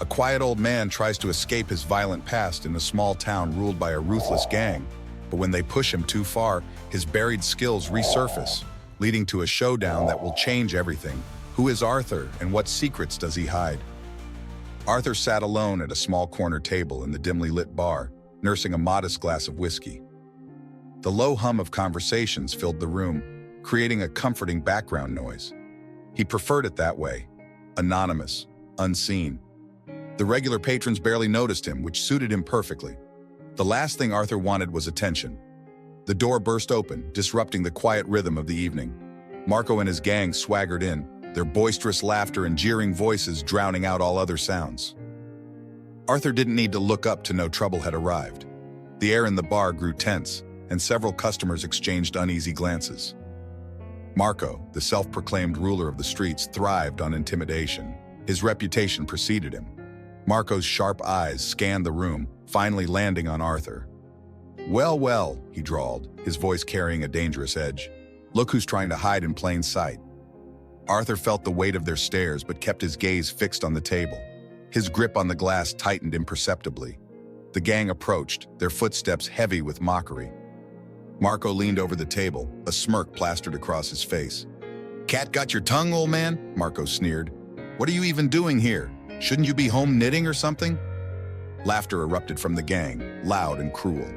A quiet old man tries to escape his violent past in a small town ruled by a ruthless gang, but when they push him too far, his buried skills resurface, leading to a showdown that will change everything. Who is Arthur, and what secrets does he hide? Arthur sat alone at a small corner table in the dimly lit bar, nursing a modest glass of whiskey. The low hum of conversations filled the room, creating a comforting background noise. He preferred it that way, anonymous, unseen. The regular patrons barely noticed him, which suited him perfectly. The last thing Arthur wanted was attention. The door burst open, disrupting the quiet rhythm of the evening. Marco and his gang swaggered in, their boisterous laughter and jeering voices drowning out all other sounds. Arthur didn't need to look up to know trouble had arrived. The air in the bar grew tense, and several customers exchanged uneasy glances. Marco, the self-proclaimed ruler of the streets, thrived on intimidation. His reputation preceded him. Marco's sharp eyes scanned the room, finally landing on Arthur. "Well, well," he drawled, his voice carrying a dangerous edge. "Look who's trying to hide in plain sight." Arthur felt the weight of their stares but kept his gaze fixed on the table. His grip on the glass tightened imperceptibly. The gang approached, their footsteps heavy with mockery. Marco leaned over the table, a smirk plastered across his face. "Cat got your tongue, old man?" Marco sneered. "What are you even doing here? Shouldn't you be home knitting or something?" Laughter erupted from the gang, loud and cruel.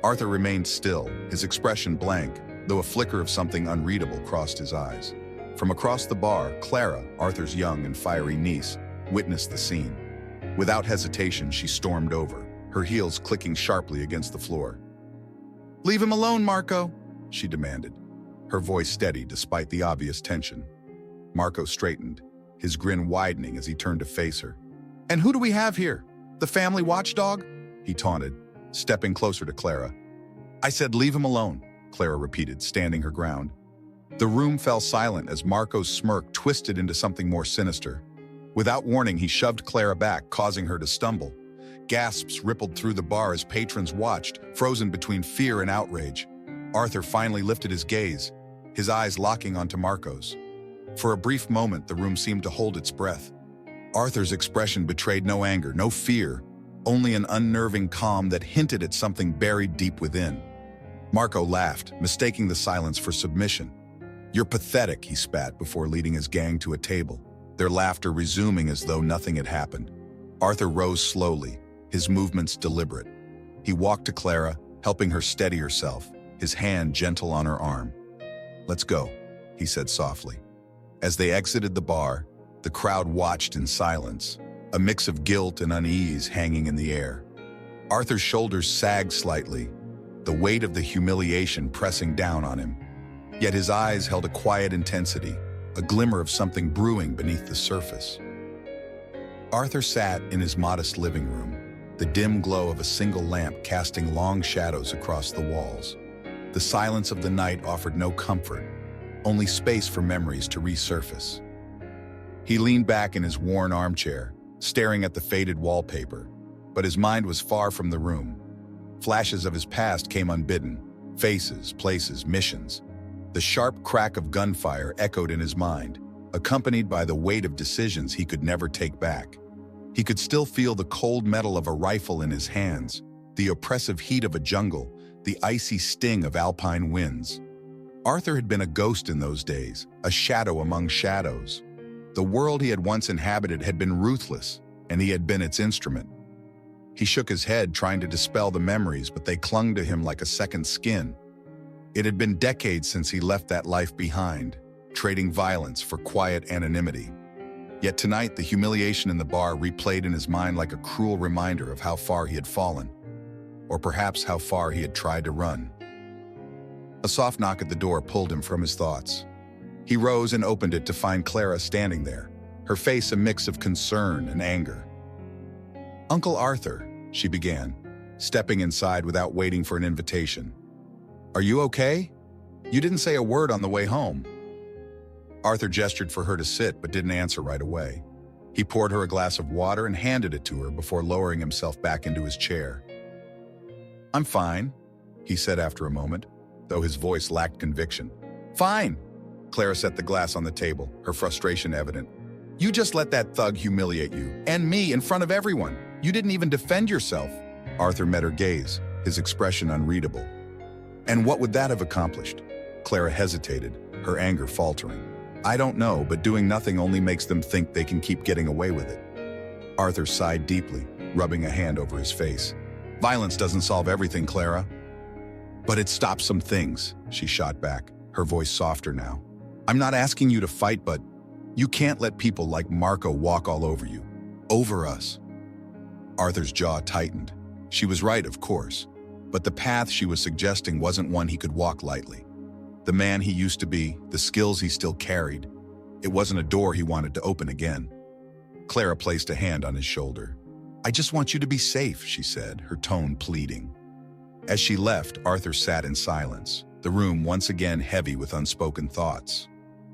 Arthur remained still, his expression blank, though a flicker of something unreadable crossed his eyes. From across the bar, Clara, Arthur's young and fiery niece, witnessed the scene. Without hesitation, she stormed over, her heels clicking sharply against the floor. "Leave him alone, Marco," she demanded, her voice steady despite the obvious tension. Marco straightened, his grin widening as he turned to face her. "And who do we have here? The family watchdog?" he taunted, stepping closer to Clara. "I said leave him alone," Clara repeated, standing her ground. The room fell silent as Marco's smirk twisted into something more sinister. Without warning, he shoved Clara back, causing her to stumble. Gasps rippled through the bar as patrons watched, frozen between fear and outrage. Arthur finally lifted his gaze, his eyes locking onto Marco's. For a brief moment, the room seemed to hold its breath. Arthur's expression betrayed no anger, no fear, only an unnerving calm that hinted at something buried deep within. Marco laughed, mistaking the silence for submission. "You're pathetic," he spat before leading his gang to a table, their laughter resuming as though nothing had happened. Arthur rose slowly, his movements deliberate. He walked to Clara, helping her steady herself, his hand gentle on her arm. "Let's go," he said softly. As they exited the bar, the crowd watched in silence, a mix of guilt and unease hanging in the air. Arthur's shoulders sagged slightly, the weight of the humiliation pressing down on him. Yet his eyes held a quiet intensity, a glimmer of something brewing beneath the surface. Arthur sat in his modest living room, the dim glow of a single lamp casting long shadows across the walls. The silence of the night offered no comfort, only space for memories to resurface. He leaned back in his worn armchair, staring at the faded wallpaper, but his mind was far from the room. Flashes of his past came unbidden, faces, places, missions. The sharp crack of gunfire echoed in his mind, accompanied by the weight of decisions he could never take back. He could still feel the cold metal of a rifle in his hands, the oppressive heat of a jungle, the icy sting of alpine winds. Arthur had been a ghost in those days, a shadow among shadows. The world he had once inhabited had been ruthless, and he had been its instrument. He shook his head, trying to dispel the memories, but they clung to him like a second skin. It had been decades since he left that life behind, trading violence for quiet anonymity. Yet tonight, the humiliation in the bar replayed in his mind like a cruel reminder of how far he had fallen, or perhaps how far he had tried to run. A soft knock at the door pulled him from his thoughts. He rose and opened it to find Clara standing there, her face a mix of concern and anger. "Uncle Arthur," she began, stepping inside without waiting for an invitation. "Are you okay? You didn't say a word on the way home." Arthur gestured for her to sit but didn't answer right away. He poured her a glass of water and handed it to her before lowering himself back into his chair. "I'm fine," he said after a moment, though his voice lacked conviction. "Fine." Clara set the glass on the table, her frustration evident. You just let that thug humiliate you, and me, in front of everyone. You didn't even defend yourself. Arthur met her gaze, his expression unreadable. And what would that have accomplished? Clara hesitated, her anger faltering. I don't know, but doing nothing only makes them think they can keep getting away with it. Arthur sighed deeply, rubbing a hand over his face. Violence doesn't solve everything, Clara. But it stops some things, she shot back, her voice softer now. I'm not asking you to fight, but you can't let people like Marco walk all over you. Over us. Arthur's jaw tightened. She was right, of course, but the path she was suggesting wasn't one he could walk lightly. The man he used to be, the skills he still carried, it wasn't a door he wanted to open again. Clara placed a hand on his shoulder. I just want you to be safe, she said, her tone pleading. As she left, Arthur sat in silence, the room once again heavy with unspoken thoughts.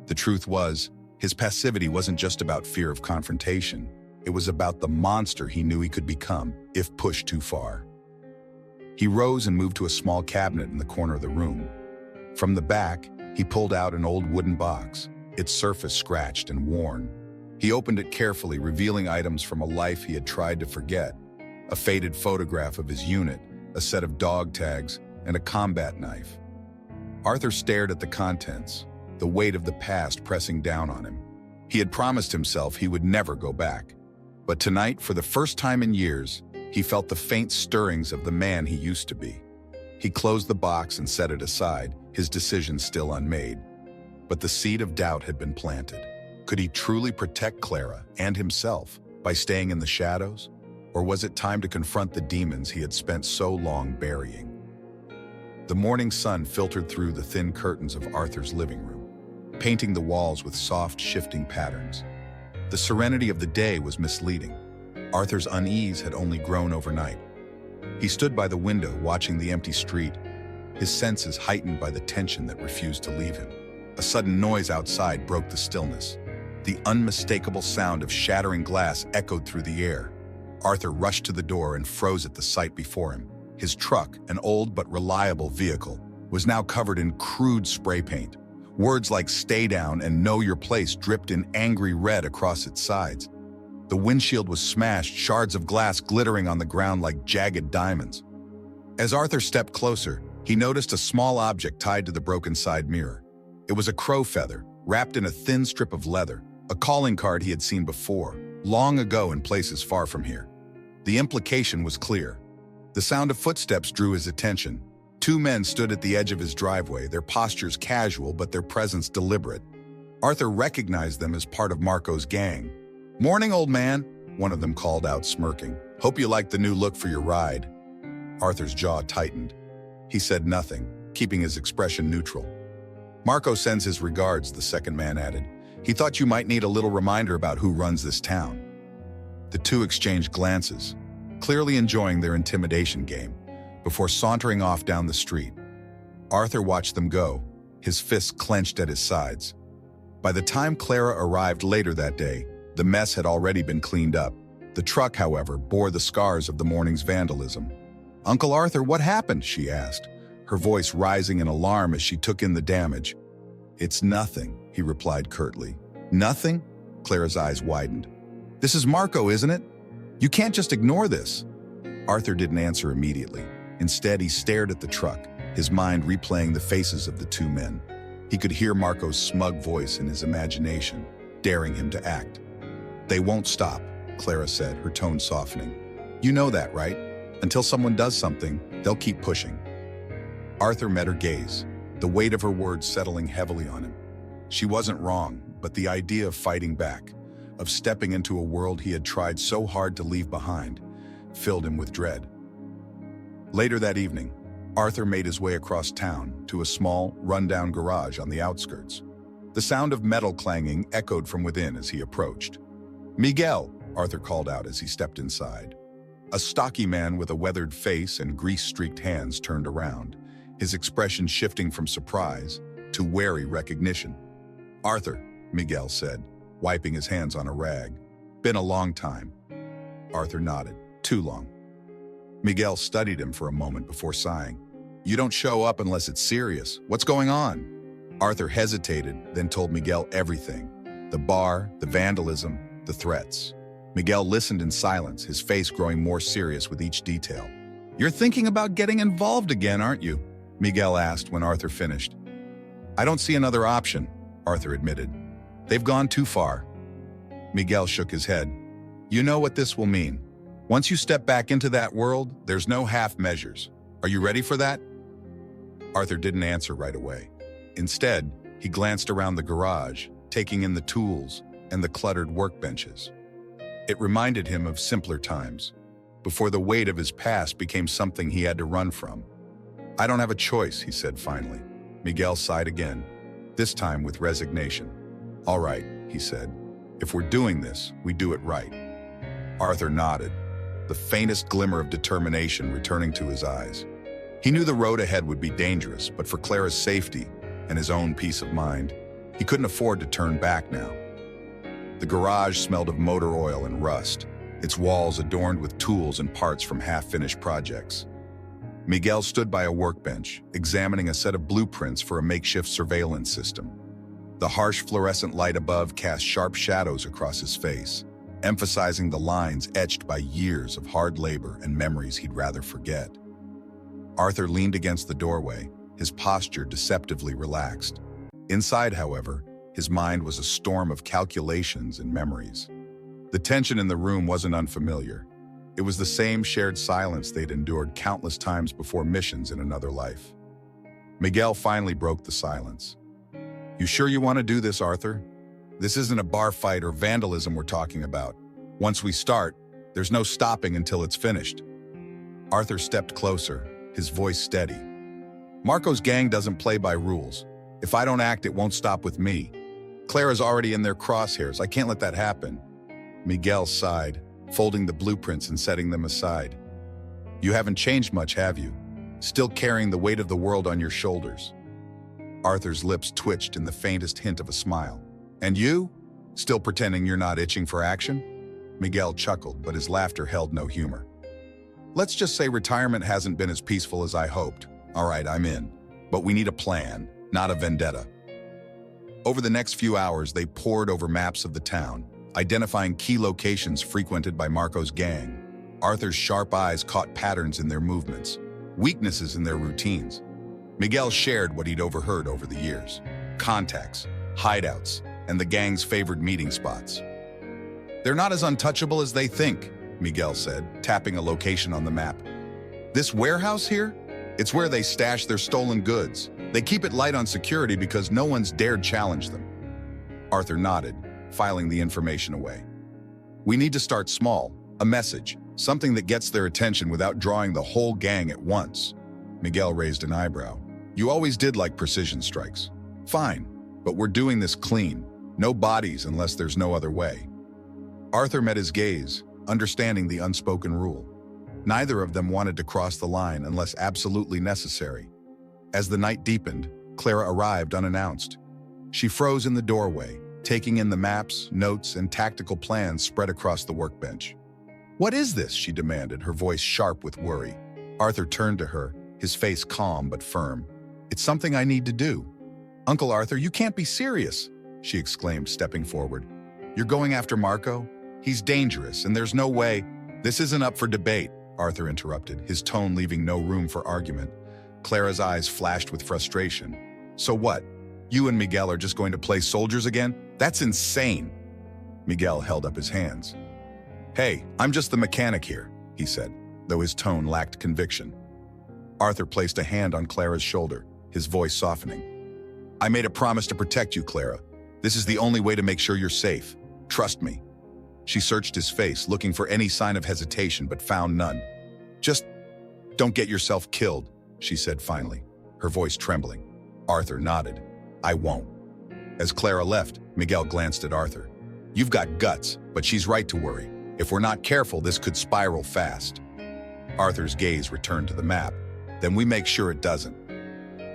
The truth was, his passivity wasn't just about fear of confrontation. It was about the monster he knew he could become if pushed too far. He rose and moved to a small cabinet in the corner of the room. From the back, he pulled out an old wooden box, its surface scratched and worn. He opened it carefully, revealing items from a life he had tried to forget. A faded photograph of his unit, a set of dog tags, and a combat knife. Arthur stared at the contents, the weight of the past pressing down on him. He had promised himself he would never go back. But tonight, for the first time in years, he felt the faint stirrings of the man he used to be. He closed the box and set it aside, his decision still unmade. But the seed of doubt had been planted. Could he truly protect Clara and himself by staying in the shadows? Or was it time to confront the demons he had spent so long burying? The morning sun filtered through the thin curtains of Arthur's living room, painting the walls with soft, shifting patterns. The serenity of the day was misleading. Arthur's unease had only grown overnight. He stood by the window, watching the empty street, his senses heightened by the tension that refused to leave him. A sudden noise outside broke the stillness. The unmistakable sound of shattering glass echoed through the air. Arthur rushed to the door and froze at the sight before him. His truck, an old but reliable vehicle, was now covered in crude spray paint. Words like "stay down" and "know your place" dripped in angry red across its sides. The windshield was smashed, shards of glass glittering on the ground like jagged diamonds. As Arthur stepped closer, he noticed a small object tied to the broken side mirror. It was a crow feather, wrapped in a thin strip of leather, a calling card he had seen before, long ago in places far from here. The implication was clear. The sound of footsteps drew his attention. Two men stood at the edge of his driveway, their postures casual but their presence deliberate. Arthur recognized them as part of Marco's gang. "Morning, old man," one of them called out, smirking. "Hope you like the new look for your ride." Arthur's jaw tightened. He said nothing, keeping his expression neutral. "Marco sends his regards," the second man added. "He thought you might need a little reminder about who runs this town." The two exchanged glances, clearly enjoying their intimidation game, before sauntering off down the street. Arthur watched them go, his fists clenched at his sides. By the time Clara arrived later that day, the mess had already been cleaned up. The truck, however, bore the scars of the morning's vandalism. "Uncle Arthur, what happened?" she asked, her voice rising in alarm as she took in the damage. "It's nothing," he replied curtly. "Nothing?" Clara's eyes widened. "This is Marco, isn't it? You can't just ignore this." Arthur didn't answer immediately. Instead, he stared at the truck, his mind replaying the faces of the two men. He could hear Marco's smug voice in his imagination, daring him to act. "They won't stop," Clara said, her tone softening. "You know that, right? Until someone does something, they'll keep pushing." Arthur met her gaze, the weight of her words settling heavily on him. She wasn't wrong, but the idea of fighting back, of stepping into a world he had tried so hard to leave behind, filled him with dread. Later that evening, Arthur made his way across town to a small, rundown garage on the outskirts. The sound of metal clanging echoed from within as he approached. "Miguel," Arthur called out as he stepped inside. A stocky man with a weathered face and grease-streaked hands turned around, his expression shifting from surprise to wary recognition. "Arthur," Miguel said, wiping his hands on a rag. "Been a long time." Arthur nodded. "Too long." Miguel studied him for a moment before sighing. "You don't show up unless it's serious. What's going on?" Arthur hesitated, then told Miguel everything. The bar, the vandalism, the threats. Miguel listened in silence, his face growing more serious with each detail. "You're thinking about getting involved again, aren't you?" Miguel asked when Arthur finished. "I don't see another option," Arthur admitted. "They've gone too far." Miguel shook his head. "You know what this will mean. Once you step back into that world, there's no half measures. Are you ready for that?" Arthur didn't answer right away. Instead, he glanced around the garage, taking in the tools and the cluttered workbenches. It reminded him of simpler times, before the weight of his past became something he had to run from. "I don't have a choice," he said finally. Miguel sighed again, this time with resignation. "All right," he said. "If we're doing this, we do it right." Arthur nodded, the faintest glimmer of determination returning to his eyes. He knew the road ahead would be dangerous, but for Clara's safety and his own peace of mind, he couldn't afford to turn back now. The garage smelled of motor oil and rust, its walls adorned with tools and parts from half-finished projects. Miguel stood by a workbench, examining a set of blueprints for a makeshift surveillance system. The harsh fluorescent light above cast sharp shadows across his face, emphasizing the lines etched by years of hard labor and memories he'd rather forget. Arthur leaned against the doorway, his posture deceptively relaxed. Inside, however, his mind was a storm of calculations and memories. The tension in the room wasn't unfamiliar. It was the same shared silence they'd endured countless times before missions in another life. Miguel finally broke the silence. "You sure you want to do this, Arthur? This isn't a bar fight or vandalism we're talking about. Once we start, there's no stopping until it's finished." Arthur stepped closer, his voice steady. "Marco's gang doesn't play by rules. If I don't act, it won't stop with me. Clara's already in their crosshairs. I can't let that happen." Miguel sighed, folding the blueprints and setting them aside. "You haven't changed much, have you? Still carrying the weight of the world on your shoulders." Arthur's lips twitched in the faintest hint of a smile. "And you? Still pretending you're not itching for action?" Miguel chuckled, but his laughter held no humor. "Let's just say retirement hasn't been as peaceful as I hoped. All right, I'm in. But we need a plan, not a vendetta." Over the next few hours, they pored over maps of the town, identifying key locations frequented by Marco's gang. Arthur's sharp eyes caught patterns in their movements, weaknesses in their routines. Miguel shared what he'd overheard over the years: contacts, hideouts, and the gang's favored meeting spots. "They're not as untouchable as they think," Miguel said, tapping a location on the map. "This warehouse here? It's where they stash their stolen goods. They keep it light on security because no one's dared challenge them." Arthur nodded, filing the information away. "We need to start small, a message, something that gets their attention without drawing the whole gang at once." Miguel raised an eyebrow. "You always did like precision strikes. Fine, but we're doing this clean. No bodies unless there's no other way." Arthur met his gaze, understanding the unspoken rule. Neither of them wanted to cross the line unless absolutely necessary. As the night deepened, Clara arrived unannounced. She froze in the doorway, taking in the maps, notes, and tactical plans spread across the workbench. "What is this?" she demanded, her voice sharp with worry. Arthur turned to her, his face calm but firm. "It's something I need to do." "Uncle Arthur, you can't be serious," she exclaimed, stepping forward. "You're going after Marco? He's dangerous, and there's no way—" "This isn't up for debate," Arthur interrupted, his tone leaving no room for argument. Clara's eyes flashed with frustration. "So what? You and Miguel are just going to play soldiers again? That's insane." Miguel held up his hands. "Hey, I'm just the mechanic here," he said, though his tone lacked conviction. Arthur placed a hand on Clara's shoulder, his voice softening. "I made a promise to protect you, Clara. This is the only way to make sure you're safe. Trust me." She searched his face, looking for any sign of hesitation, but found none. "Just don't get yourself killed," she said finally, her voice trembling. Arthur nodded. "I won't." As Clara left, Miguel glanced at Arthur. "You've got guts, but she's right to worry. If we're not careful, this could spiral fast." Arthur's gaze returned to the map. "Then we make sure it doesn't."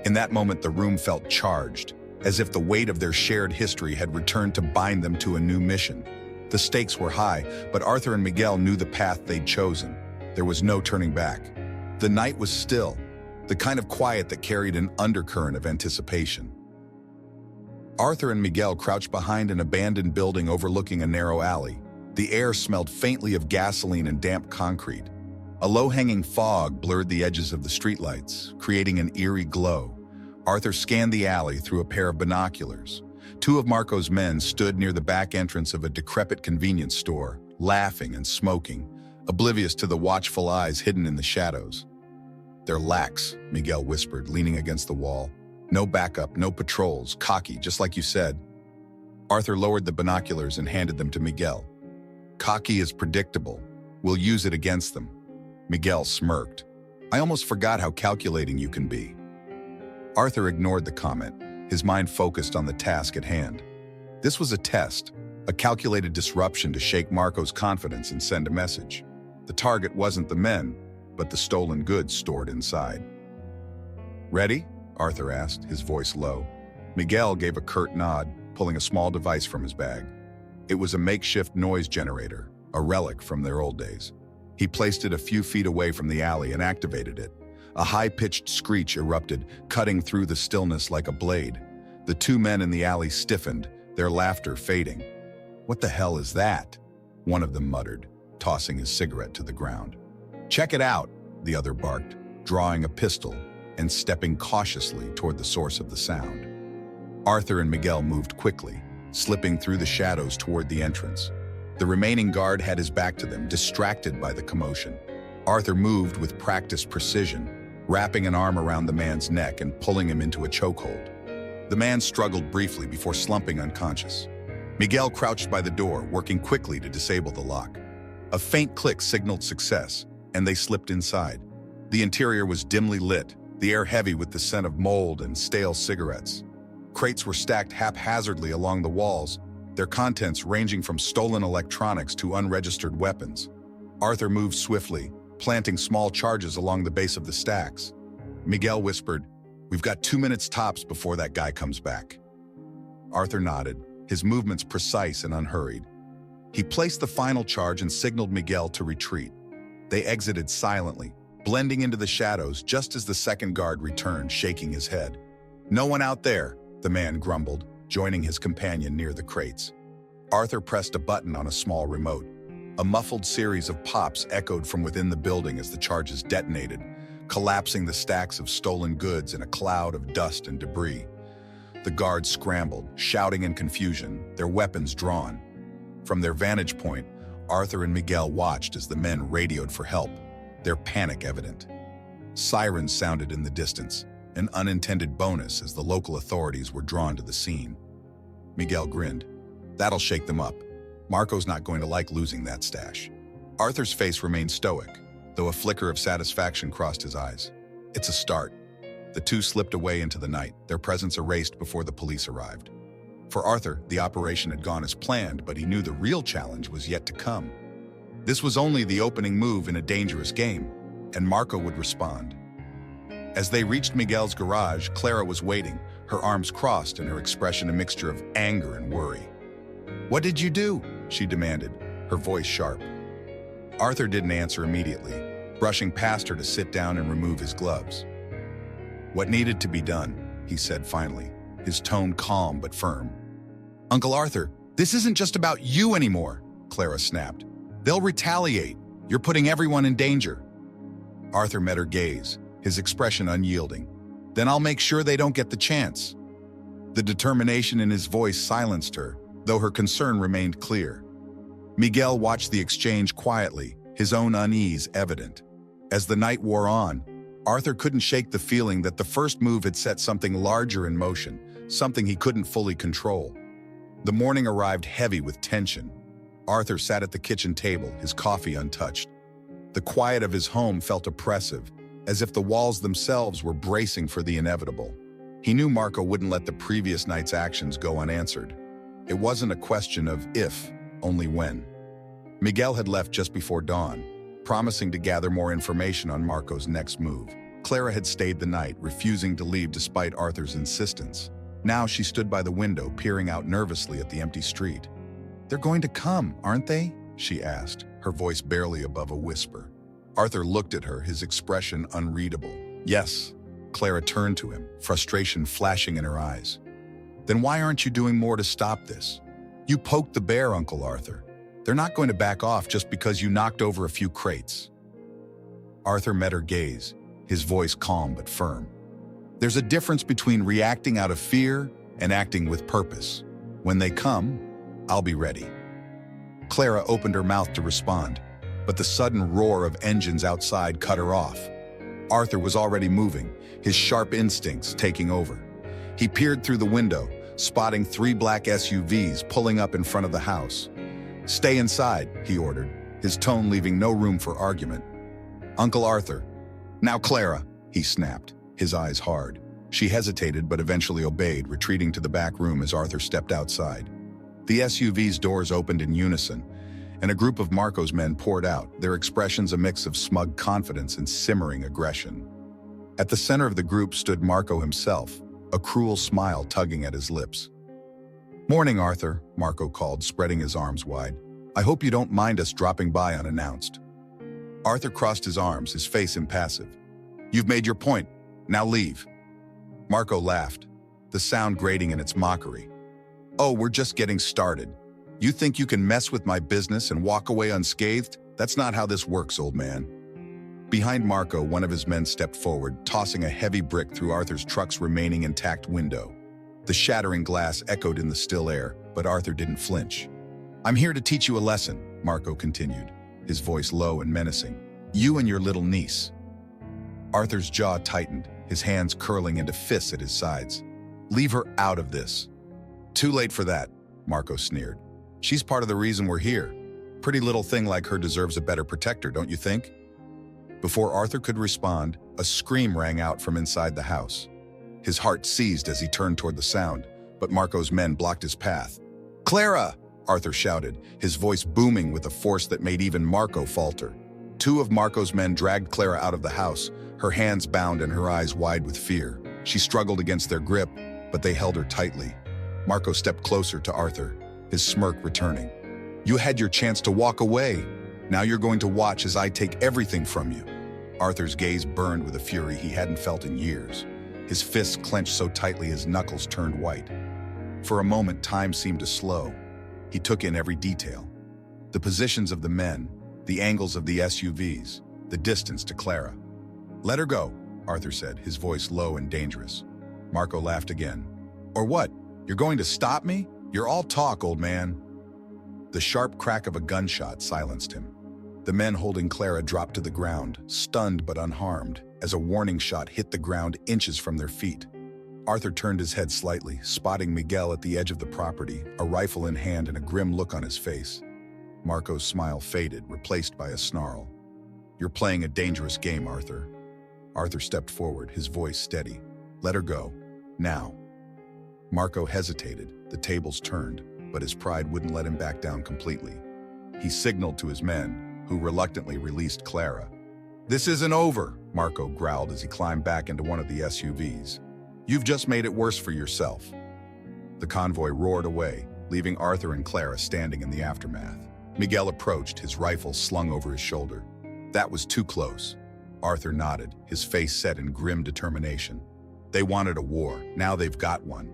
In that moment, the room felt charged, as if the weight of their shared history had returned to bind them to a new mission. The stakes were high, but Arthur and Miguel knew the path they'd chosen. There was no turning back. The night was still, the kind of quiet that carried an undercurrent of anticipation. Arthur and Miguel crouched behind an abandoned building overlooking a narrow alley. The air smelled faintly of gasoline and damp concrete. A low-hanging fog blurred the edges of the streetlights, creating an eerie glow. Arthur scanned the alley through a pair of binoculars. Two of Marco's men stood near the back entrance of a decrepit convenience store, laughing and smoking, oblivious to the watchful eyes hidden in the shadows. "They're lax," Miguel whispered, leaning against the wall. "No backup, no patrols, cocky, just like you said." Arthur lowered the binoculars and handed them to Miguel. "Cocky is predictable. We'll use it against them." Miguel smirked. "I almost forgot how calculating you can be." Arthur ignored the comment, his mind focused on the task at hand. This was a test, a calculated disruption to shake Marco's confidence and send a message. The target wasn't the men, but the stolen goods stored inside. "Ready?" Arthur asked, his voice low. Miguel gave a curt nod, pulling a small device from his bag. It was a makeshift noise generator, a relic from their old days. He placed it a few feet away from the alley and activated it. A high-pitched screech erupted, cutting through the stillness like a blade. The two men in the alley stiffened, their laughter fading. "What the hell is that?" one of them muttered, tossing his cigarette to the ground. "Check it out," the other barked, drawing a pistol and stepping cautiously toward the source of the sound. Arthur and Miguel moved quickly, slipping through the shadows toward the entrance. The remaining guard had his back to them, distracted by the commotion. Arthur moved with practiced precision, wrapping an arm around the man's neck and pulling him into a chokehold. The man struggled briefly before slumping unconscious. Miguel crouched by the door, working quickly to disable the lock. A faint click signaled success, and they slipped inside. The interior was dimly lit, the air heavy with the scent of mold and stale cigarettes. Crates were stacked haphazardly along the walls, their contents ranging from stolen electronics to unregistered weapons. Arthur moved swiftly, planting small charges along the base of the stacks. Miguel whispered, "We've got 2 minutes tops before that guy comes back." Arthur nodded, his movements precise and unhurried. He placed the final charge and signaled Miguel to retreat. They exited silently, blending into the shadows just as the second guard returned, shaking his head. "No one out there," the man grumbled, joining his companion near the crates. Arthur pressed a button on a small remote. A muffled series of pops echoed from within the building as the charges detonated, collapsing the stacks of stolen goods in a cloud of dust and debris. The guards scrambled, shouting in confusion, their weapons drawn. From their vantage point, Arthur and Miguel watched as the men radioed for help, their panic evident. Sirens sounded in the distance, an unintended bonus as the local authorities were drawn to the scene. Miguel grinned. "That'll shake them up. Marco's not going to like losing that stash." Arthur's face remained stoic, though a flicker of satisfaction crossed his eyes. "It's a start." The two slipped away into the night, their presence erased before the police arrived. For Arthur, the operation had gone as planned, but he knew the real challenge was yet to come. This was only the opening move in a dangerous game, and Marco would respond. As they reached Miguel's garage, Clara was waiting, her arms crossed and her expression a mixture of anger and worry. "What did you do?" she demanded, her voice sharp. Arthur didn't answer immediately, brushing past her to sit down and remove his gloves. "What needed to be done," he said finally, his tone calm but firm. "Uncle Arthur, this isn't just about you anymore," Clara snapped. "They'll retaliate. You're putting everyone in danger." Arthur met her gaze, his expression unyielding. "Then I'll make sure they don't get the chance." The determination in his voice silenced her, though her concern remained clear. Miguel watched the exchange quietly, his own unease evident. As the night wore on, Arthur couldn't shake the feeling that the first move had set something larger in motion, something he couldn't fully control. The morning arrived heavy with tension. Arthur sat at the kitchen table, his coffee untouched. The quiet of his home felt oppressive, as if the walls themselves were bracing for the inevitable. He knew Marco wouldn't let the previous night's actions go unanswered. It wasn't a question of if, only when. Miguel had left just before dawn, promising to gather more information on Marco's next move. Clara had stayed the night, refusing to leave despite Arthur's insistence. Now she stood by the window, peering out nervously at the empty street. "They're going to come, aren't they?" she asked, her voice barely above a whisper. Arthur looked at her, his expression unreadable. "Yes." Clara turned to him, frustration flashing in her eyes. Then why aren't you doing more to stop this? You poked the bear, Uncle Arthur. They're not going to back off just because you knocked over a few crates. Arthur met her gaze, his voice calm but firm. There's a difference between reacting out of fear and acting with purpose. When they come, I'll be ready. Clara opened her mouth to respond, but the sudden roar of engines outside cut her off. Arthur was already moving, his sharp instincts taking over. He peered through the window, spotting 3 black SUVs pulling up in front of the house. "Stay inside," he ordered, his tone leaving no room for argument. "Uncle Arthur." "Now Clara," he snapped, his eyes hard. She hesitated but eventually obeyed, retreating to the back room as Arthur stepped outside. The SUV's doors opened in unison, and a group of Marco's men poured out, their expressions a mix of smug confidence and simmering aggression. At the center of the group stood Marco himself, a cruel smile tugging at his lips. "Morning, Arthur," Marco called, spreading his arms wide. "I hope you don't mind us dropping by unannounced." Arthur crossed his arms, his face impassive. "You've made your point. Now leave." Marco laughed, the sound grating in its mockery. "Oh, we're just getting started. You think you can mess with my business and walk away unscathed? That's not how this works, old man." Behind Marco, one of his men stepped forward, tossing a heavy brick through Arthur's truck's remaining intact window. The shattering glass echoed in the still air, but Arthur didn't flinch. "I'm here to teach you a lesson," Marco continued, his voice low and menacing. "You and your little niece." Arthur's jaw tightened, his hands curling into fists at his sides. "Leave her out of this." "Too late for that," Marco sneered. "She's part of the reason we're here. Pretty little thing like her deserves a better protector, don't you think?" Before Arthur could respond, a scream rang out from inside the house. His heart seized as he turned toward the sound, but Marco's men blocked his path. "Clara!" Arthur shouted, his voice booming with a force that made even Marco falter. 2 of Marco's men dragged Clara out of the house, her hands bound and her eyes wide with fear. She struggled against their grip, but they held her tightly. Marco stepped closer to Arthur, his smirk returning. "You had your chance to walk away. Now you're going to watch as I take everything from you." Arthur's gaze burned with a fury he hadn't felt in years. His fists clenched so tightly his knuckles turned white. For a moment, time seemed to slow. He took in every detail. The positions of the men, the angles of the SUVs, the distance to Clara. "Let her go," Arthur said, his voice low and dangerous. Marco laughed again. "Or what? You're going to stop me? You're all talk, old man." The sharp crack of a gunshot silenced him. The men holding Clara dropped to the ground, stunned but unharmed, as a warning shot hit the ground inches from their feet. Arthur turned his head slightly, spotting Miguel at the edge of the property, a rifle in hand and a grim look on his face. Marco's smile faded, replaced by a snarl. "You're playing a dangerous game, Arthur." Arthur stepped forward, his voice steady. "Let her go. Now." Marco hesitated, the tables turned, but his pride wouldn't let him back down completely. He signaled to his men, who reluctantly released Clara. "This isn't over," Marco growled as he climbed back into one of the SUVs. "You've just made it worse for yourself." The convoy roared away, leaving Arthur and Clara standing in the aftermath. Miguel approached, his rifle slung over his shoulder. "That was too close." Arthur nodded, his face set in grim determination. They wanted a war, now they've got one.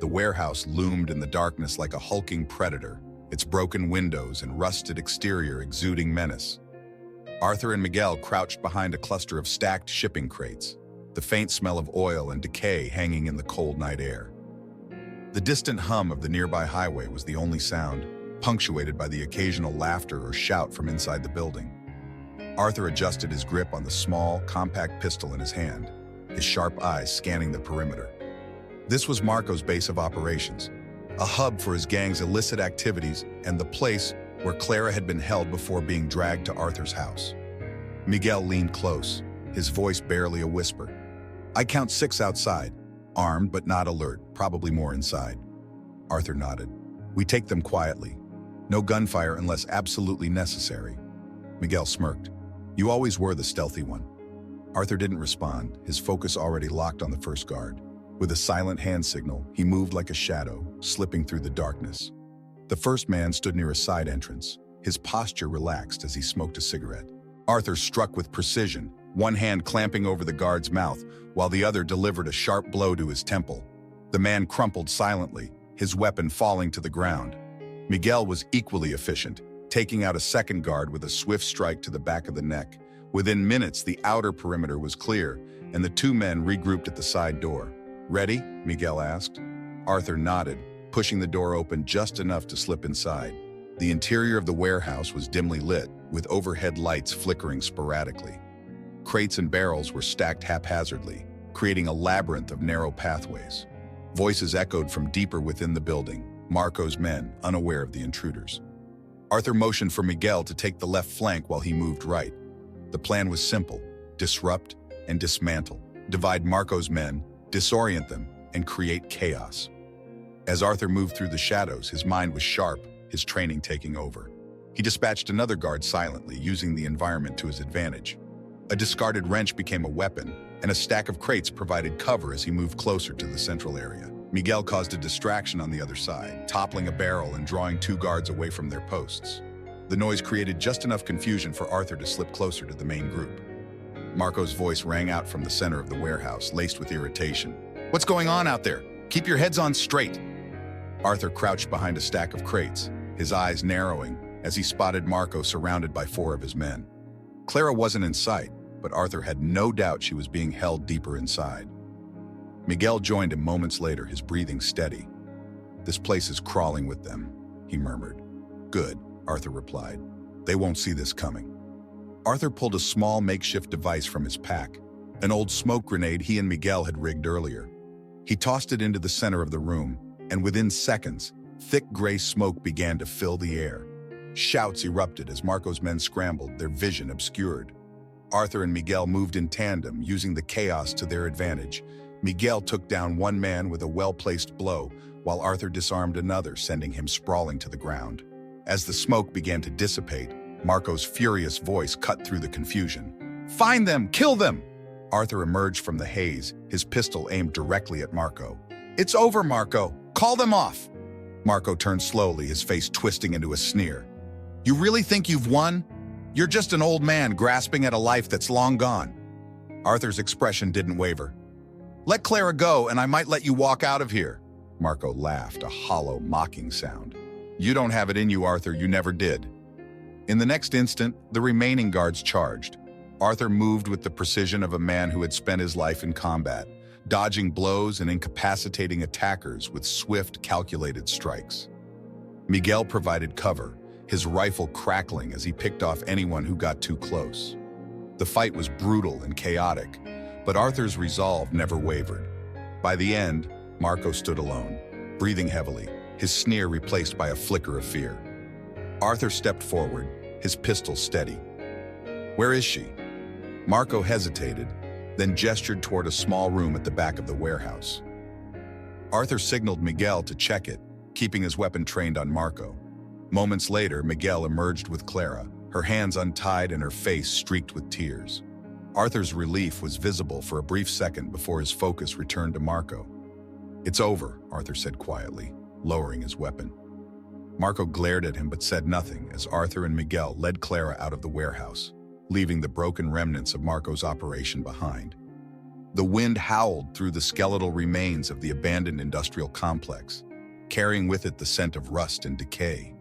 The warehouse loomed in the darkness like a hulking predator, its broken windows and rusted exterior exuding menace. Arthur and Miguel crouched behind a cluster of stacked shipping crates, the faint smell of oil and decay hanging in the cold night air. The distant hum of the nearby highway was the only sound, punctuated by the occasional laughter or shout from inside the building. Arthur adjusted his grip on the small, compact pistol in his hand, his sharp eyes scanning the perimeter. This was Marco's base of operations, a hub for his gang's illicit activities and the place where Clara had been held before being dragged to Arthur's house. Miguel leaned close, his voice barely a whisper. "I count 6 outside, armed but not alert, probably more inside." Arthur nodded. "We take them quietly. No gunfire unless absolutely necessary." Miguel smirked. "You always were the stealthy one." Arthur didn't respond, his focus already locked on the first guard. With a silent hand signal, he moved like a shadow, slipping through the darkness. The first man stood near a side entrance, his posture relaxed as he smoked a cigarette. Arthur struck with precision, one hand clamping over the guard's mouth, while the other delivered a sharp blow to his temple. The man crumpled silently, his weapon falling to the ground. Miguel was equally efficient, taking out a second guard with a swift strike to the back of the neck. Within minutes, the outer perimeter was clear, and the two men regrouped at the side door. "Ready?" Miguel asked. Arthur nodded, pushing the door open just enough to slip inside. The interior of the warehouse was dimly lit, with overhead lights flickering sporadically. Crates and barrels were stacked haphazardly, creating a labyrinth of narrow pathways. Voices echoed from deeper within the building, Marco's men, unaware of the intruders. Arthur motioned for Miguel to take the left flank while he moved right. The plan was simple: disrupt and dismantle, divide Marco's men, disorient them, and create chaos. As Arthur moved through the shadows, his mind was sharp, his training taking over. He dispatched another guard silently, using the environment to his advantage. A discarded wrench became a weapon, and a stack of crates provided cover as he moved closer to the central area. Miguel caused a distraction on the other side, toppling a barrel and drawing two guards away from their posts. The noise created just enough confusion for Arthur to slip closer to the main group. Marco's voice rang out from the center of the warehouse, laced with irritation. "What's going on out there? Keep your heads on straight." Arthur crouched behind a stack of crates, his eyes narrowing as he spotted Marco surrounded by four of his men. Clara wasn't in sight, but Arthur had no doubt she was being held deeper inside. Miguel joined him moments later, his breathing steady. "This place is crawling with them," he murmured. "Good," Arthur replied. "They won't see this coming." Arthur pulled a small makeshift device from his pack, an old smoke grenade he and Miguel had rigged earlier. He tossed it into the center of the room, and within seconds, thick gray smoke began to fill the air. Shouts erupted as Marco's men scrambled, their vision obscured. Arthur and Miguel moved in tandem, using the chaos to their advantage. Miguel took down one man with a well-placed blow, while Arthur disarmed another, sending him sprawling to the ground. As the smoke began to dissipate, Marco's furious voice cut through the confusion. "Find them! Kill them!" Arthur emerged from the haze, his pistol aimed directly at Marco. "It's over, Marco! Call them off!" Marco turned slowly, his face twisting into a sneer. "You really think you've won? You're just an old man grasping at a life that's long gone." Arthur's expression didn't waver. "Let Clara go, and I might let you walk out of here." Marco laughed, a hollow, mocking sound. "You don't have it in you, Arthur. You never did." In the next instant, the remaining guards charged. Arthur moved with the precision of a man who had spent his life in combat, dodging blows and incapacitating attackers with swift, calculated strikes. Miguel provided cover, his rifle crackling as he picked off anyone who got too close. The fight was brutal and chaotic, but Arthur's resolve never wavered. By the end, Marco stood alone, breathing heavily, his sneer replaced by a flicker of fear. Arthur stepped forward, his pistol steady. "Where is she?" Marco hesitated, then gestured toward a small room at the back of the warehouse. Arthur signaled Miguel to check it, keeping his weapon trained on Marco. Moments later, Miguel emerged with Clara, her hands untied and her face streaked with tears. Arthur's relief was visible for a brief second before his focus returned to Marco. "It's over," Arthur said quietly, lowering his weapon. Marco glared at him but said nothing as Arthur and Miguel led Clara out of the warehouse, leaving the broken remnants of Marco's operation behind. The wind howled through the skeletal remains of the abandoned industrial complex, carrying with it the scent of rust and decay.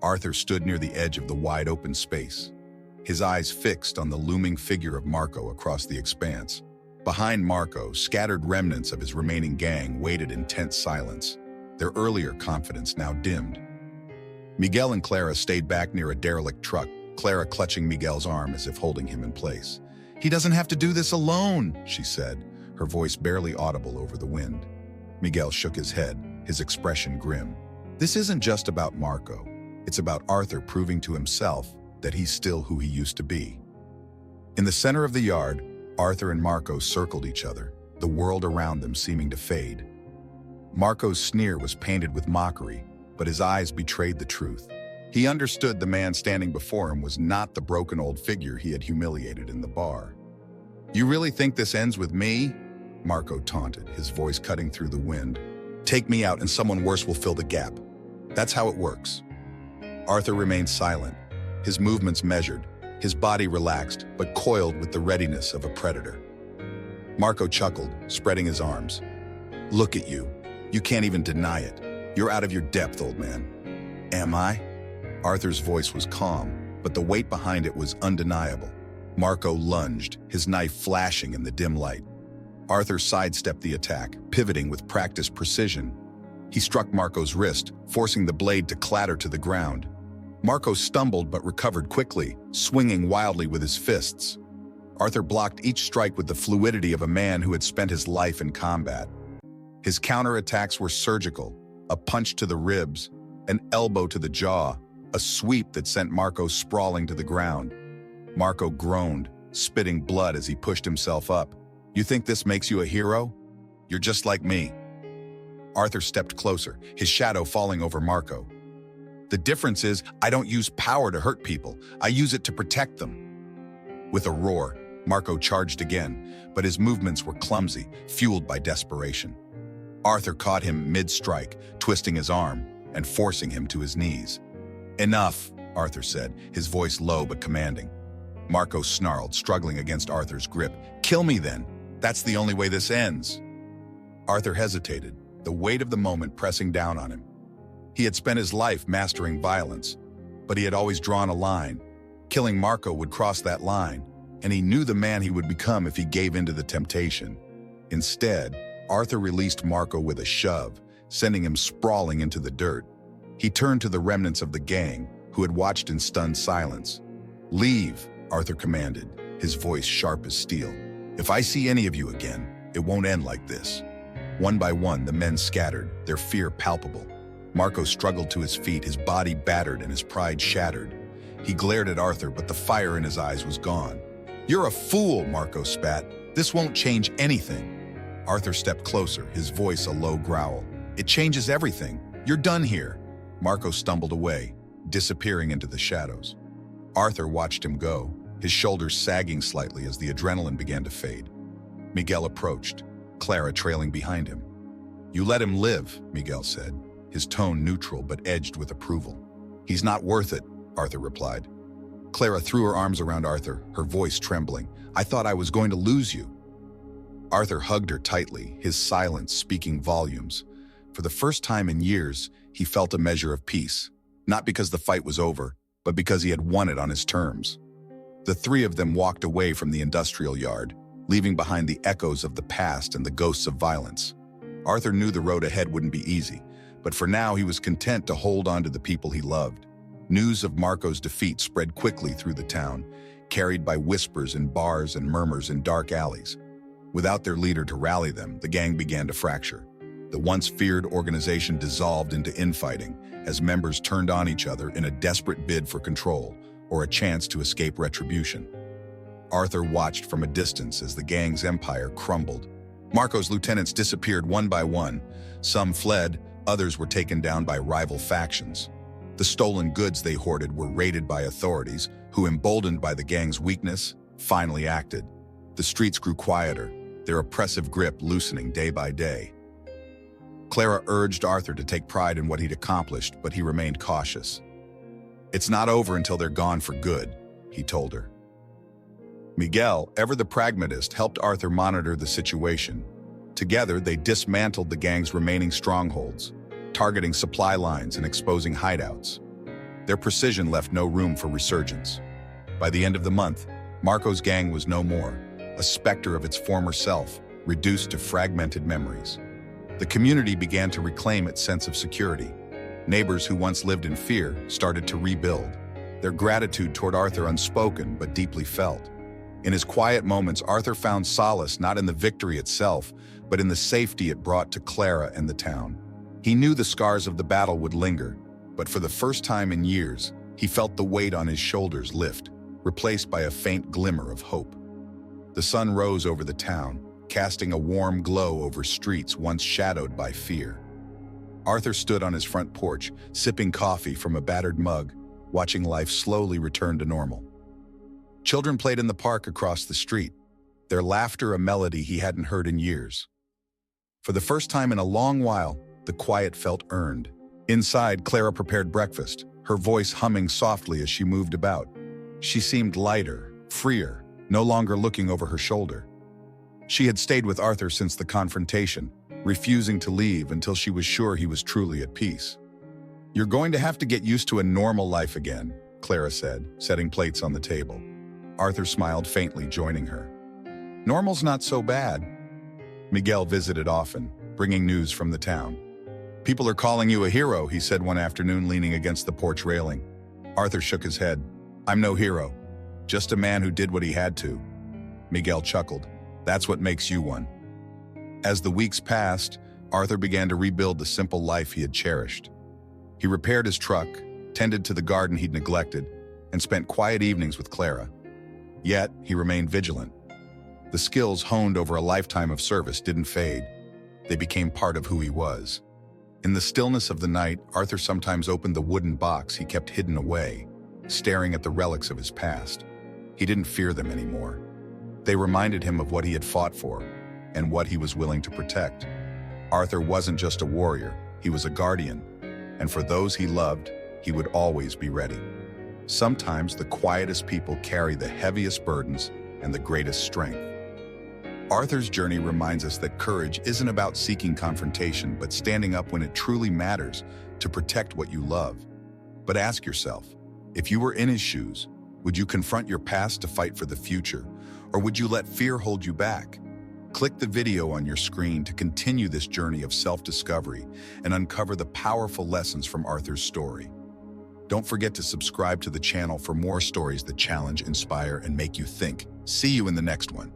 Arthur stood near the edge of the wide-open space, his eyes fixed on the looming figure of Marco across the expanse. Behind Marco, scattered remnants of his remaining gang waited in tense silence, their earlier confidence now dimmed. Miguel and Clara stayed back near a derelict truck, Clara clutching Miguel's arm as if holding him in place. "He doesn't have to do this alone," she said, her voice barely audible over the wind. Miguel shook his head, his expression grim. "This isn't just about Marco. It's about Arthur proving to himself that he's still who he used to be." In the center of the yard, Arthur and Marco circled each other, the world around them seeming to fade. Marco's sneer was painted with mockery, but his eyes betrayed the truth. He understood the man standing before him was not the broken old figure he had humiliated in the bar. "You really think this ends with me?" Marco taunted, his voice cutting through the wind. "Take me out and someone worse will fill the gap. That's how it works." Arthur remained silent, his movements measured, his body relaxed but coiled with the readiness of a predator. Marco chuckled, spreading his arms. Look at you. You can't even deny it. You're out of your depth, old man. Am I? Arthur's voice was calm, but the weight behind it was undeniable. Marco lunged, his knife flashing in the dim light. Arthur sidestepped the attack, pivoting with practiced precision. He struck Marco's wrist, forcing the blade to clatter to the ground. Marco stumbled but recovered quickly, swinging wildly with his fists. Arthur blocked each strike with the fluidity of a man who had spent his life in combat. His counterattacks were surgical, a punch to the ribs, an elbow to the jaw, a sweep that sent Marco sprawling to the ground. Marco groaned, spitting blood as he pushed himself up. You think this makes you a hero? You're just like me. Arthur stepped closer, his shadow falling over Marco. The difference is, I don't use power to hurt people. I use it to protect them. With a roar, Marco charged again, but his movements were clumsy, fueled by desperation. Arthur caught him mid-strike, twisting his arm and forcing him to his knees. Enough, Arthur said, his voice low but commanding. Marco snarled, struggling against Arthur's grip. Kill me then. That's the only way this ends. Arthur hesitated, the weight of the moment pressing down on him. He had spent his life mastering violence, but he had always drawn a line. Killing Marco would cross that line, and he knew the man he would become if he gave in to the temptation. Instead, Arthur released Marco with a shove, sending him sprawling into the dirt. He turned to the remnants of the gang, who had watched in stunned silence. Leave, Arthur commanded, his voice sharp as steel. If I see any of you again, it won't end like this. One by one, the men scattered, their fear palpable. Marco struggled to his feet, his body battered and his pride shattered. He glared at Arthur, but the fire in his eyes was gone. You're a fool, Marco spat. This won't change anything. Arthur stepped closer, his voice a low growl. It changes everything. You're done here. Marco stumbled away, disappearing into the shadows. Arthur watched him go, his shoulders sagging slightly as the adrenaline began to fade. Miguel approached, Clara trailing behind him. You let him live, Miguel said, his tone neutral but edged with approval. He's not worth it, Arthur replied. Clara threw her arms around Arthur, her voice trembling. I thought I was going to lose you. Arthur hugged her tightly, his silence speaking volumes. For the first time in years, he felt a measure of peace, not because the fight was over, but because he had won it on his terms. The three of them walked away from the industrial yard, leaving behind the echoes of the past and the ghosts of violence. Arthur knew the road ahead wouldn't be easy, but for now he was content to hold on to the people he loved. News of Marco's defeat spread quickly through the town, carried by whispers in bars and murmurs in dark alleys. Without their leader to rally them, the gang began to fracture. The once feared organization dissolved into infighting as members turned on each other in a desperate bid for control or a chance to escape retribution. Arthur watched from a distance as the gang's empire crumbled. Marco's lieutenants disappeared one by one. Some fled, others were taken down by rival factions. The stolen goods they hoarded were raided by authorities, who, emboldened by the gang's weakness, finally acted. The streets grew quieter, their oppressive grip loosening day by day. Clara urged Arthur to take pride in what he'd accomplished, but he remained cautious. It's not over until they're gone for good, he told her. Miguel, ever the pragmatist, helped Arthur monitor the situation. Together, they dismantled the gang's remaining strongholds, targeting supply lines and exposing hideouts. Their precision left no room for resurgence. By the end of the month, Marco's gang was no more, a specter of its former self, reduced to fragmented memories. The community began to reclaim its sense of security. Neighbors who once lived in fear started to rebuild, their gratitude toward Arthur unspoken but deeply felt. In his quiet moments, Arthur found solace not in the victory itself, but in the safety it brought to Clara and the town. He knew the scars of the battle would linger, but for the first time in years, he felt the weight on his shoulders lift, replaced by a faint glimmer of hope. The sun rose over the town, casting a warm glow over streets once shadowed by fear. Arthur stood on his front porch, sipping coffee from a battered mug, watching life slowly return to normal. Children played in the park across the street, their laughter a melody he hadn't heard in years. For the first time in a long while, the quiet felt earned. Inside, Clara prepared breakfast, her voice humming softly as she moved about. She seemed lighter, freer, no longer looking over her shoulder. She had stayed with Arthur since the confrontation, refusing to leave until she was sure he was truly at peace. "You're going to have to get used to a normal life again," Clara said, setting plates on the table. Arthur smiled faintly, joining her. "Normal's not so bad." Miguel visited often, bringing news from the town. "People are calling you a hero," he said one afternoon, leaning against the porch railing. Arthur shook his head. "I'm no hero, just a man who did what he had to." Miguel chuckled. "That's what makes you one." As the weeks passed, Arthur began to rebuild the simple life he had cherished. He repaired his truck, tended to the garden he'd neglected, and spent quiet evenings with Clara. Yet, he remained vigilant. The skills honed over a lifetime of service didn't fade. They became part of who he was. In the stillness of the night, Arthur sometimes opened the wooden box he kept hidden away, staring at the relics of his past. He didn't fear them anymore. They reminded him of what he had fought for and what he was willing to protect. Arthur wasn't just a warrior, he was a guardian, and for those he loved, he would always be ready. Sometimes the quietest people carry the heaviest burdens and the greatest strength. Arthur's journey reminds us that courage isn't about seeking confrontation, but standing up when it truly matters to protect what you love. But ask yourself, if you were in his shoes, would you confront your past to fight for the future, or would you let fear hold you back? Click the video on your screen to continue this journey of self-discovery and uncover the powerful lessons from Arthur's story. Don't forget to subscribe to the channel for more stories that challenge, inspire, and make you think. See you in the next one.